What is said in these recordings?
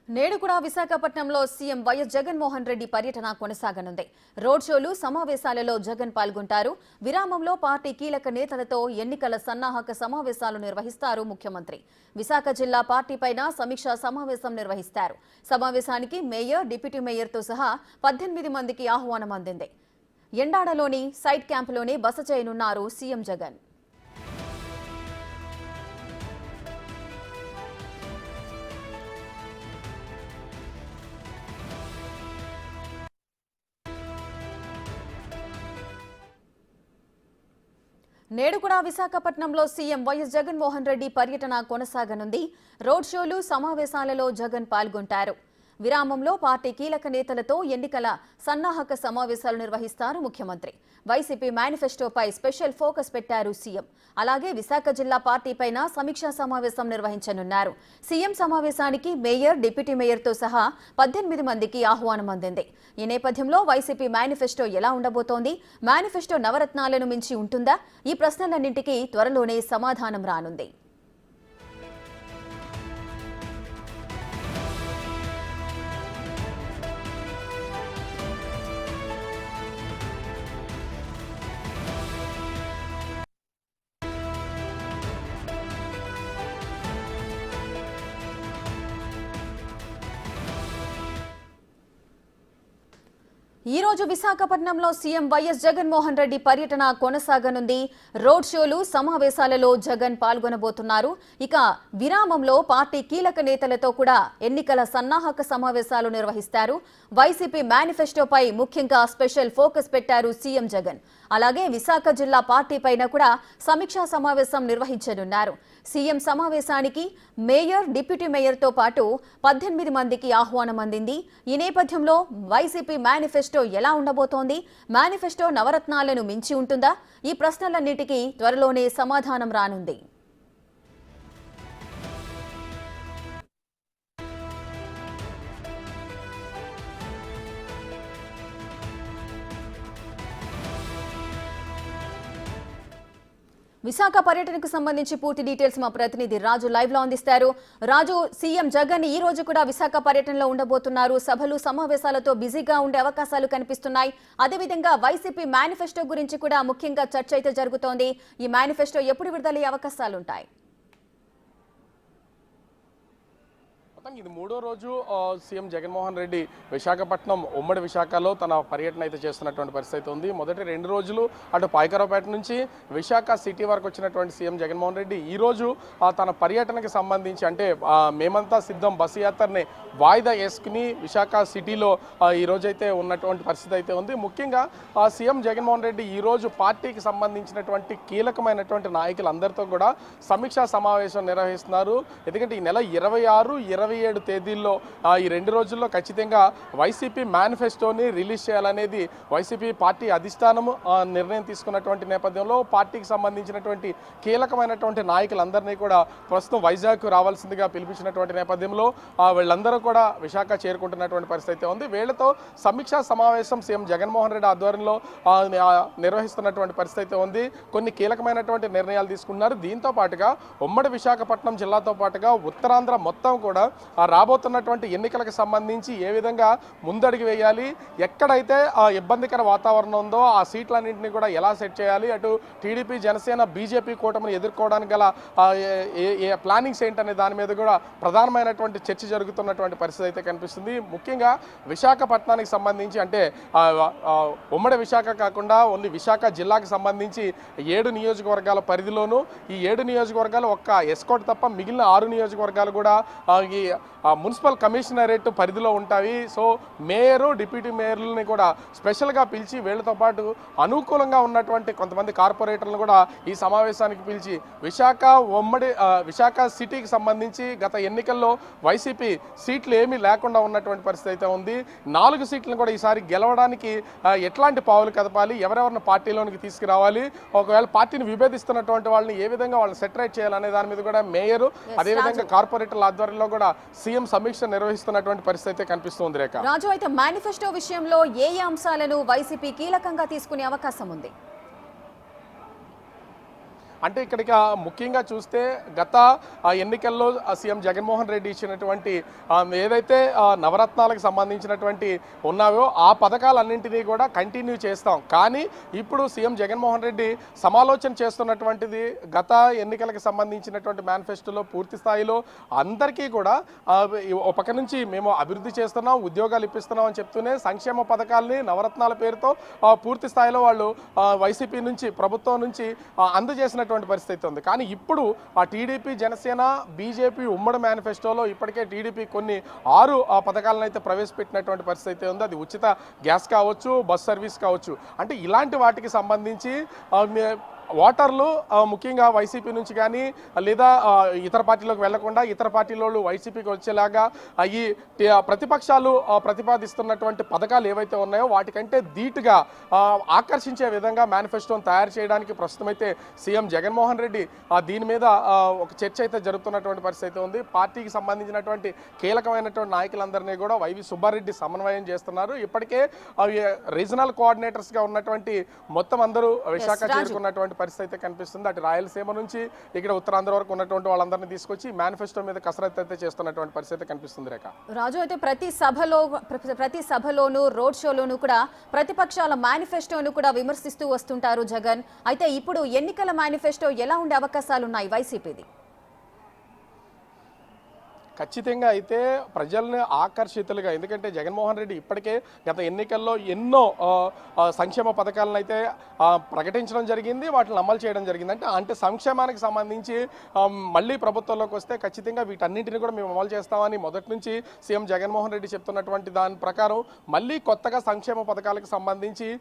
నేడు కూడా విశాఖపట్నంలో సీఎం వైఎస్ జగన్మోహన్ రెడ్డి పర్యటన కొనసాగనుంది. రోడ్ షోలు, సమావేశాలలో జగన్ పాల్గొంటారు. విరామంలో పార్టీ కీలక నేతలతో ఎన్నికల సన్నాహక సమావేశాలు నిర్వహిస్తారు ముఖ్యమంత్రి. విశాఖ జిల్లా పార్టీపైన సమీక్షా సమావేశం నిర్వహిస్తారు. సమావేశానికి మేయర్, డిప్యూటీ మేయర్తో సహా 18 మందికి ఆహ్వానం అందింది. ఎండాడలోని సైట్ క్యాంపులోనే బస చేయనున్నారు సీఎం జగన్. నేడు కూడా విశాఖపట్నంలో సీఎం వైఎస్ జగన్మోహన్ రెడ్డి పర్యటన కొనసాగనుంది. రోడ్ షోలు, సమావేశాలలో జగన్ పాల్గొంటారు. విరామంలో పార్టీ కీలక నేతలతో ఎన్నికల సన్నాహక సమావేశాలు నిర్వహిస్తారు ముఖ్యమంత్రి. వైసీపీ మేనిఫెస్టోపై స్పెషల్ ఫోకస్ పెట్టారు సీఎం. అలాగే విశాఖ జిల్లా పార్టీపైన సమీక్షా సమావేశం నిర్వహించనున్నారు. సీఎం సమావేశానికి మేయర్, డిప్యూటీ మేయర్తో సహా 18 మందికి ఆహ్వానం అందింది. ఈ నేపథ్యంలో వైసీపీ మేనిఫెస్టో ఎలా ఉండబోతోంది? మేనిఫెస్టో నవరత్నాలను మించి ఉంటుందా? ఈ ప్రశ్నలన్నింటికీ త్వరలోనే సమాధానం రానుంది. ఈ రోజు విశాఖపట్నంలో సీఎం వైఎస్ జగన్మోహన్ రెడ్డి పర్యటన కొనసాగనుంది. రోడ్ షోలు, సమావేశాలలో జగన్ పాల్గొనబోతున్నారు. ఇక విరామంలో పార్టీ కీలక నేతలతో కూడా ఎన్నికల సన్నాహక సమావేశాలు నిర్వహిస్తారు. వైసీపీ మేనిఫెస్టోపై ముఖ్యంగా స్పెషల్ ఫోకస్ పెట్టారు సీఎం జగన్. అలాగే విశాఖ జిల్లా పార్టీపైన కూడా సమీక్షా సమావేశం నిర్వహించనున్నారు. సీఎం సమావేశానికి మేయర్, డిప్యూటీ మేయర్తో పాటు 18 మందికి ఆహ్వానం అందింది. ఈ నేపథ్యంలో వైసీపీ మేనిఫెస్టో ఎలా ఉండబోతోంది? మేనిఫెస్టో నవరత్నాలను మించి ఉంటుందా? ఈ ప్రశ్నలన్నిటికీ త్వరలోనే సమాధానం రానుంది. విశాఖ పర్యటనకు సంబంధించి పూర్తి డీటెయిల్స్ మా ప్రతినిధి రాజు లైవ్ లో అందిస్తారు. రాజు, సీఎం జగన్ ఈ రోజు కూడా విశాఖ పర్యటనలో ఉండబోతున్నారు. సభలు, సమావేశాలతో బిజీగా ఉండే అవకాశాలు కనిపిస్తున్నాయి. అదేవిధంగా వైసీపీ మేనిఫెస్టో గురించి కూడా ముఖ్యంగా చర్చ అయితే జరుగుతోంది. ఈ మేనిఫెస్టో ఎప్పుడు విడుదలయ్యే అవకాశాలుంటాయి? ఇది మూడో రోజు సీఎం జగన్మోహన్ రెడ్డి విశాఖపట్నం ఉమ్మడి విశాఖలో తన పర్యటన అయితే చేస్తున్నటువంటి పరిస్థితి ఉంది. మొదటి 2 రోజులు అటు పాయకరావుపేట నుంచి విశాఖ సిటీ వరకు వచ్చినటువంటి సీఎం జగన్మోహన్ రెడ్డి ఈరోజు తన పర్యటనకి సంబంధించి అంటే మేమంతా సిద్ధం బస్సు యాత్రని వాయిదా వేసుకుని విశాఖ సిటీలో ఈరోజైతే ఉన్నటువంటి పరిస్థితి అయితే ఉంది. ముఖ్యంగా సీఎం జగన్మోహన్ రెడ్డి ఈరోజు పార్టీకి సంబంధించినటువంటి కీలకమైనటువంటి నాయకులందరితో కూడా సమీక్షా సమావేశం నిర్వహిస్తున్నారు. ఎందుకంటే ఈ నెల 26, 27 తేదీల్లో ఈ 2 రోజుల్లో ఖచ్చితంగా వైసీపీ మేనిఫెస్టోని రిలీజ్ చేయాలనేది వైసీపీ పార్టీ అధిష్టానం నిర్ణయం తీసుకున్నటువంటి నేపథ్యంలో పార్టీకి సంబంధించినటువంటి కీలకమైనటువంటి నాయకులందరినీ కూడా ప్రస్తుతం వైజాగ్ రావాల్సిందిగా పిలిపించినటువంటి నేపథ్యంలో వీళ్ళందరూ కూడా విశాఖ చేరుకుంటున్నటువంటి పరిస్థితి ఉంది. వీళ్లతో సమీక్షా సమావేశం సీఎం జగన్మోహన్ రెడ్డి ఆధ్వర్యంలో నిర్వహిస్తున్నటువంటి పరిస్థితి ఉంది. కొన్ని కీలకమైనటువంటి నిర్ణయాలు తీసుకున్నారు. దీంతో పాటుగా ఉమ్మడి విశాఖపట్నం జిల్లాతో పాటుగా ఉత్తరాంధ్ర మొత్తం కూడా రాబోతున్నటువంటి ఎన్నికలకు సంబంధించి ఏ విధంగా ముందడుగు వేయాలి, ఎక్కడైతే ఇబ్బందికర వాతావరణం ఉందో ఆ సీట్లన్నింటినీ కూడా ఎలా సెట్ చేయాలి, అటు టీడీపీ, జనసేన, బీజేపీ కూటమిని ఎదుర్కోవడానికి గల ప్లానింగ్స్ ఏంటనే దాని మీద కూడా ప్రధానమైనటువంటి చర్చ జరుగుతున్నటువంటి పరిస్థితి అయితే కనిపిస్తుంది. ముఖ్యంగా విశాఖపట్నానికి సంబంధించి అంటే ఉమ్మడి విశాఖ కాకుండా ఓన్లీ విశాఖ జిల్లాకు సంబంధించి 7 నియోజకవర్గాల పరిధిలోనూ ఈ 7 నియోజకవర్గాలు ఒక్క ఎస్కోట్ తప్ప మిగిలిన 6 నియోజకవర్గాలు కూడా ఈ మున్సిపల్ కమిషనరేట్ పరిధిలో ఉంటాయి. సో మేయరు, డిప్యూటీ మేయర్లని కూడా స్పెషల్గా పిలిచి వీళ్ళతో పాటు అనుకూలంగా ఉన్నటువంటి కొంతమంది కార్పొరేటర్లను కూడా ఈ సమావేశానికి పిలిచి విశాఖ సిటీకి సంబంధించి గత ఎన్నికల్లో వైసీపీ సీట్లు ఏమీ లేకుండా ఉన్నటువంటి పరిస్థితి అయితే ఉంది. 4 సీట్లను కూడా ఈసారి గెలవడానికి ఎట్లాంటి పావులు కదపాలి, ఎవరెవరిని పార్టీలోనికి తీసుకురావాలి, ఒకవేళ పార్టీని విభేదిస్తున్నటువంటి వాళ్ళని ఏ విధంగా వాళ్ళని సెటరేట్ చేయాలనే దాని మీద కూడా మేయరు అదేవిధంగా కార్పొరేటర్ల ఆధ్వర్యంలో కూడా సీఎం సమీక్ష నిర్వహిస్తున్నటువంటి పరిస్థితి కనిపిస్తుంది. రేఖ రాజు, అయితే మేనిఫెస్టో విషయంలో ఏ అంశాలను వైసీపీ కీలకంగా తీసుకునే అవకాశం ఉంది? అంటే ఇక్కడికి ముఖ్యంగా చూస్తే గత ఎన్నికల్లో సీఎం జగన్మోహన్ రెడ్డి ఇచ్చినటువంటి ఏదైతే నవరత్నాలకు సంబంధించినటువంటి ఉన్నాయో ఆ పథకాలన్నింటినీ కూడా కంటిన్యూ చేస్తాం. కానీ ఇప్పుడు సీఎం జగన్మోహన్ రెడ్డి సమాలోచన చేస్తున్నటువంటిది గత ఎన్నికలకు సంబంధించినటువంటి మేనిఫెస్టోలో పూర్తి స్థాయిలో అందరికీ కూడా ఒక పక్క నుంచి మేము అభివృద్ధి చేస్తున్నాం, ఉద్యోగాలు ఇప్పిస్తున్నాం అని చెప్తూనే సంక్షేమ పథకాలని నవరత్నాల పేరుతో పూర్తి స్థాయిలో వాళ్ళు వైసీపీ నుంచి ప్రభుత్వం నుంచి అందజేసినటువంటి పరిస్థితి ఉంది. కానీ ఇప్పుడు ఆ టీడీపీ, జనసేన, బీజేపీ ఉమ్మడి మేనిఫెస్టోలో ఇప్పటికే టీడీపీ కొన్ని 6 పథకాలను అయితే ప్రవేశపెట్టినటువంటి పరిస్థితి ఉంది. అది ఉచిత గ్యాస్ కావచ్చు, బస్ సర్వీస్ కావచ్చు. అంటే ఇలాంటి వాటికి సంబంధించి ఓటర్లు ముఖ్యంగా వైసీపీ నుంచి కానీ లేదా ఇతర పార్టీలోకి వెళ్లకుండా ఇతర పార్టీలో వైసీపీకి వచ్చేలాగా ఈ ప్రతిపక్షాలు ప్రతిపాదిస్తున్నటువంటి పథకాలు ఏవైతే ఉన్నాయో వాటికంటే ధీటుగా ఆకర్షించే విధంగా మేనిఫెస్టోను తయారు చేయడానికి ప్రస్తుతమైతే సీఎం జగన్మోహన్ రెడ్డి దీని మీద ఒక చర్చ అయితే జరుగుతున్నటువంటి పరిస్థితి ఉంది. పార్టీకి సంబంధించినటువంటి కీలకమైనటువంటి నాయకులందరినీ కూడా వైవి సుబ్బారెడ్డి సమన్వయం చేస్తున్నారు. ఇప్పటికే రీజనల్ కోఆర్డినేటర్స్గా ఉన్నటువంటి మొత్తం అందరూ విశాఖ చేరుకున్నటువంటి పరిస్థితి అయితే కనిపిస్తుంది. అటు రాయలసీమ నుంచి ఇక్కడ ఉత్తరాంధ్ర వరకు ఉన్నటువంటి వాళ్ళందరినీ తీసుకొచ్చి మేనిఫెస్టో మీద కసరత్తు అయితే చేస్తున్నటువంటి పరిస్థితి కనిపిస్తుంది. రేఖ రాజు, అయితే ప్రతి సభలోనూ రోడ్ షోలోనూ కూడా ప్రతిపక్షాల మేనిఫెస్టోను కూడా విమర్శిస్తూ వస్తుంటారు జగన్. అయితే ఇప్పుడు ఎన్నికల మేనిఫెస్టో ఎలా ఉండే అవకాశాలు ఉన్నాయి వైసీపీది? ఖచ్చితంగా అయితే ప్రజల్ని ఆకర్షితులుగా, ఎందుకంటే జగన్మోహన్ రెడ్డి ఇప్పటికే గత ఎన్నికల్లో ఎన్నో సంక్షేమ పథకాలను అయితే ప్రకటించడం జరిగింది, వాటిని అమలు చేయడం జరిగింది. అంటే సంక్షేమానికి సంబంధించి మళ్ళీ ప్రభుత్వంలోకి వస్తే ఖచ్చితంగా వీటన్నింటినీ కూడా మేము అమలు చేస్తామని మొదటి నుంచి సీఎం జగన్మోహన్ రెడ్డి చెప్తున్నటువంటి దాని ప్రకారం మళ్ళీ కొత్తగా సంక్షేమ పథకాలకు సంబంధించి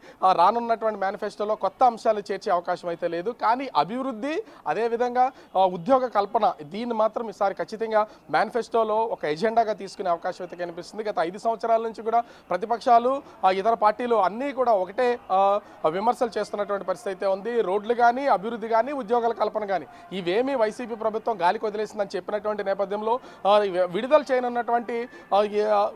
రానున్నటువంటి మేనిఫెస్టోలో కొత్త అంశాలు చేర్చే అవకాశం అయితే లేదు. కానీ అభివృద్ధి, అదేవిధంగా ఉద్యోగ కల్పన, దీన్ని మాత్రం ఈసారి ఖచ్చితంగా మేనిఫెస్టోలో ఒక ఎజెండాగా తీసుకునే అవకాశం అయితే కనిపిస్తుంది. గత 5 సంవత్సరాల నుంచి కూడా ప్రతిపక్షాలు ఇతర పార్టీలు అన్నీ కూడా ఒకటే విమర్శలు చేస్తున్నటువంటి పరిస్థితి అయితే ఉంది. రోడ్లు కానీ, అభివృద్ధి కానీ, ఉద్యోగాల కల్పన కానీ ఇవేమీ వైసీపీ ప్రభుత్వం గాలికి వదిలేసిందని చెప్పినటువంటి నేపథ్యంలో విడుదల చేయనున్నటువంటి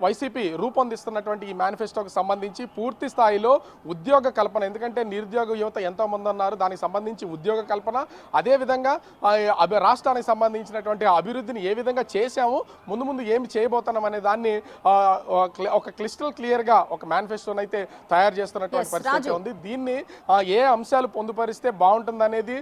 వైసీపీ రూపొందిస్తున్నటువంటి ఈ మేనిఫెస్టోకి సంబంధించి పూర్తి స్థాయిలో ఉద్యోగ కల్పన, ఎందుకంటే నిరుద్యోగ యువత ఎంతోమంది ఉన్నారు, దానికి సంబంధించి ఉద్యోగ కల్పన, అదేవిధంగా రాష్ట్రానికి సంబంధించినటువంటి అభివృద్ధిని ఏ విధంగా చేశాము, ముందు ముందు ఏమి చేయబోతున్నాం అనే దాన్ని ఒక క్లియర్గా ఒక మేనిఫెస్టోని అయితే తయారు చేస్తున్నటువంటి పరిస్థితి ఉంది. దీన్ని ఏ అంశాలు పొందుపరిస్తే బాగుంటుంది అనేది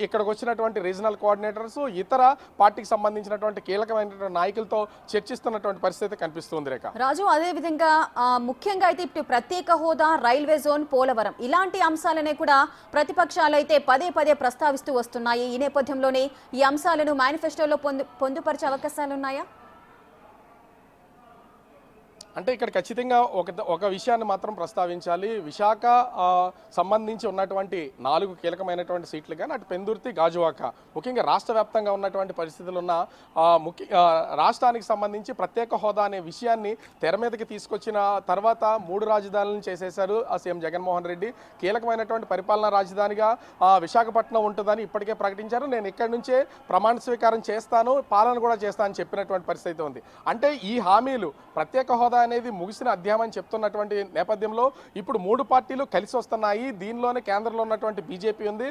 ఇక్కడికి వచ్చినటువంటి రీజనల్ కోఆర్డినేటర్స్, ఇతర పార్టీకి సంబంధించినటువంటి కీలకమైనటువంటి నాయకులతో చర్చిస్తున్నటువంటి పరిస్థితి కనిపిస్తుంది. రేఖ రాజు, అదేవిధంగా ముఖ్యంగా అయితే ఇప్పుడు ప్రత్యేక హోదా, రైల్వే జోన్, పోలవరం ఇలాంటి అంశాలనే కూడా ప్రతిపక్షాలు అయితే పదే పదే ప్రస్తావిస్తూ వస్తున్నాయి. ఈ నేపథ్యంలోనే ఈ అంశాలను మేనిఫెస్టోలో పొందుపరిచే అవకాశాలు ఉన్నాయా? అంటే ఇక్కడ ఖచ్చితంగా ఒక విషయాన్ని మాత్రం ప్రస్తావించాలి. విశాఖ సంబంధించి ఉన్నటువంటి 4 కీలకమైనటువంటి సీట్లు కానీ అటు పెందుర్తి, గాజువాక, ముఖ్యంగా రాష్ట్ర వ్యాప్తంగా ఉన్నటువంటి పరిస్థితులు ఉన్న రాష్ట్రానికి సంబంధించి ప్రత్యేక హోదా అనే విషయాన్ని తెర మీదకి తీసుకొచ్చిన తర్వాత 3 రాజధానులను చేసేశారు సీఎం జగన్మోహన్ రెడ్డి. కీలకమైనటువంటి పరిపాలనా రాజధానిగా విశాఖపట్నం ఉంటుందని ఇప్పటికే ప్రకటించారు. నేను ఇక్కడి నుంచే ప్రమాణ స్వీకారం చేస్తాను, పాలన కూడా చేస్తానని చెప్పినటువంటి పరిస్థితి ఉంది. అంటే ఈ హామీలు ప్రత్యేక హోదా అనేది ముగిసిన అధ్యాయం అని చెప్తున్నటువంటి నేపథ్యంలో ఇప్పుడు 3 పార్టీలు కలిసి వస్తున్నాయి. దీనిలోనే కేంద్రంలో ఉన్నటువంటి బీజేపీ ఉంది.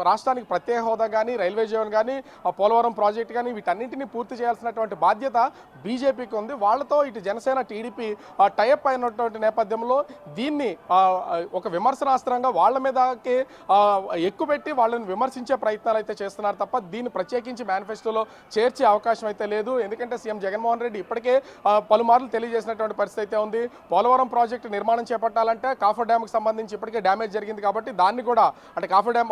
రాష్ట్రానికి ప్రత్యేక హోదా కానీ, రైల్వే జోన్ కానీ, పోలవరం ప్రాజెక్టు కానీ వీటన్నింటినీ పూర్తి చేయాల్సినటువంటి బాధ్యత బీజేపీకి ఉంది. వాళ్ళతో ఇటు జనసేన, టీడీపీ టైఅప్ అయినటువంటి నేపథ్యంలో దీన్ని ఒక విమర్శనాస్త్రంగా వాళ్ళ మీదకి ఎక్కుపెట్టి వాళ్ళని విమర్శించే ప్రయత్నాలు అయితే చేస్తున్నారు తప్ప దీన్ని ప్రత్యేకించి మేనిఫెస్టోలో చేర్చే అవకాశం అయితే లేదు. ఎందుకంటే సీఎం జగన్మోహన్ రెడ్డి ఇప్పటికే పలుమార్లు తెలియజేసినటువంటి పరిస్థితి అయితే ఉంది. పోలవరం ప్రాజెక్టు నిర్మాణం చేపట్టాలంటే కాఫర్ డ్యామ్కి సంబంధించి ఇప్పటికే డ్యామేజ్ జరిగింది కాబట్టి దాన్ని కూడా, అంటే coffer dam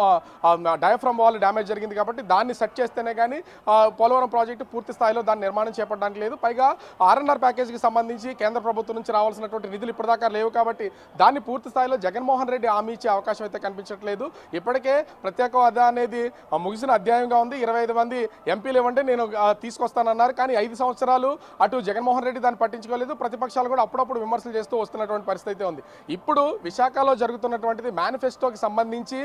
diaphragm wall damage జరిగింది కాబట్టి దాన్ని సెట్ చేస్తేనే కానీ పోలవరం ప్రాజెక్టు పూర్తి స్థాయిలో దాన్ని నిర్మాణం చేపట్టడానికి లేదు. పైగా ఆర్ఎన్ఆర్ ప్యాకేజీకి సంబంధించి కేంద్ర ప్రభుత్వం నుంచి రావాల్సినటువంటి నిధులు ఇప్పటిదాకా లేవు కాబట్టి దాన్ని పూర్తి స్థాయిలో జగన్మోహన్ రెడ్డి హామీ ఇచ్చే అవకాశం అయితే కనిపించట్లేదు. ఇప్పటికే ప్రత్యేక హోదా అనేది ముగిసిన అధ్యాయంగా ఉంది. 25 మంది ఎంపీలు ఇవ్వండి నేను తీసుకొస్తానన్నారు. కానీ 5 సంవత్సరాలు అటు జగన్మోహన్ రెడ్డి దాన్ని పట్టించుకోలేదు. ప్రతిపక్షాలు కూడా అప్పుడప్పుడు విమర్శలు చేస్తూ వస్తున్నటువంటి పరిస్థితి అయితే ఉంది. ఇప్పుడు విశాఖలో జరుగుతున్నటువంటిది మేనిఫెస్టోకి సంబంధించి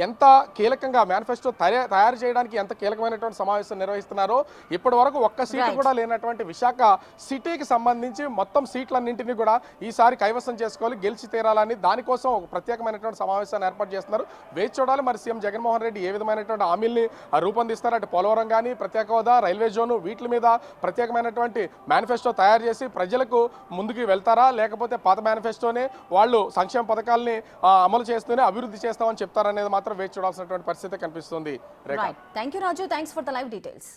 ఎంత కీలకంగా మేనిఫెస్టో తయారు చేయడానికి ఎంత కీలకమైనటువంటి సమావేశం నిర్వహిస్తున్నారో ఇప్పటి వరకు ఒక్క సీటు కూడా లేనటువంటి విశాఖ సిటీకి సంబంధించి మొత్తం సీట్లన్నింటినీ కూడా ఈసారి కైవసం చేసుకోవాలి, గెలిచి తీరాలని దానికోసం ఒక ప్రత్యేకమైనటువంటి సమావేశాన్ని ఏర్పాటు చేస్తున్నారు. వేచి చూడాలి మరి సీఎం జగన్మోహన్ రెడ్డి ఏ విధమైనటువంటి హామీల్ని రూపొందిస్తారు. అటు పోలవరం కానీ, ప్రత్యేక హోదా, రైల్వే జోను వీటి మీద ప్రత్యేకమైనటువంటి మేనిఫెస్టో తయారు చేసి ప్రజలకు ముందుకు వెళ్తారా, లేకపోతే పాత మేనిఫెస్టోనే వాళ్ళు సంక్షేమ పథకాలని అమలు చేస్తూనే అభివృద్ధి చేస్తామని చెప్తారనేది మాత్రం వేచి చూడాల్సినటువంటి పరిస్థితి కనిపిస్తుంది. Thank you Raju, thanks for the live details.